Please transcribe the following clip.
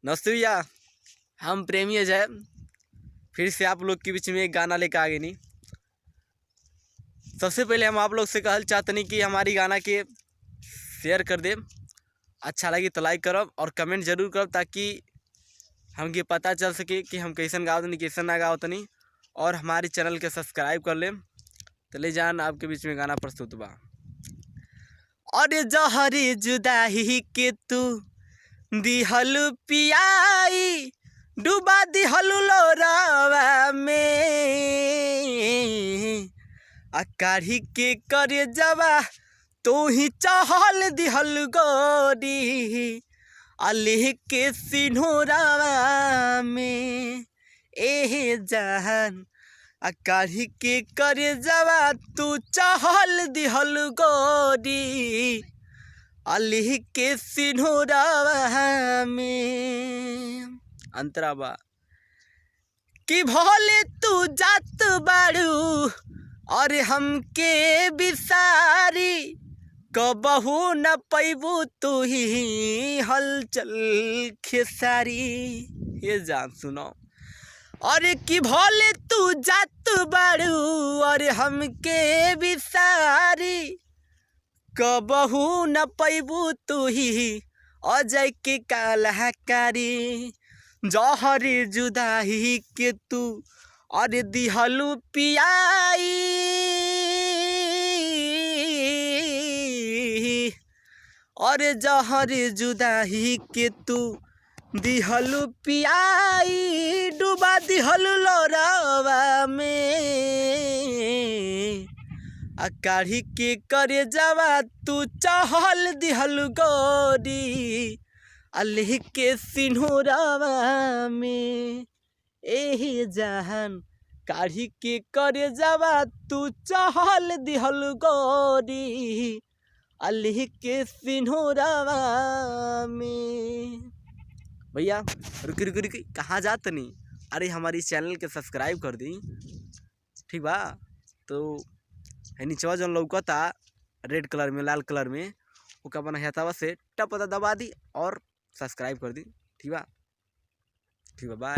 नमस्ते भैया, हम प्रेमी अजय फिर से आप लोग के बीच में एक गाना लेकर आ गए। नहीं, सबसे पहले हम आप लोग से कहल चाहते नहीं कि हमारी गाना के शेयर कर दे, अच्छा लगी तो लाइक करब और कमेंट जरूर करब ताकि हमके पता चल सके कि हम कैसन गाओ नहीं कैसन ना गाओ नहीं। और हमारे चैनल के सब्सक्राइब कर लें। तो ले जान आपके बीच में गाना प्रस्तुत बा। और जहरी जुदाई के तू दिहल पियाई डूबा दिहल लोरावा में काढ़ी के करे जवा तू ही चहल दिहल गोरी अली के सिन्होरावा में ए जहान काढ़ी के करे जवा तू चहल दिहल गोरी अली के सिन्होरावा में अंतरा बा कि भोले तू जात बाड़ू और हमके बिसारी कबहू न पैबू तू ही हलचल खेसारी। ये जान सुनो और कि भोले तू जात बाड़ू और हमके बिसारी कबहू न पैबू तू ही अजय के कलाकारी जहरी जुदाई के तू और दिहलू पियाई और जहरी जुदाई के तू दिहलू पियाई डूबा दिहलू लोरावा में काढ़ी के करे जवा तू चहल दिहल गोरी अली के सिन्होरावा में एही जहान काढ़ी के करे जवा तू चहल दिहल गोरी अली के सिन्होरावा में। भैया रुकी रुकी रुकी, कहाँ जात नहीं? अरे हमारी चैनल के सब्सक्राइब कर दी, ठीक बा? तो है नीचवा जो लौकता रेड कलर में लाल कलर में वो का बना हेतावा से टप दबा दी और सब्सक्राइब कर दी, ठीक बा? बाय।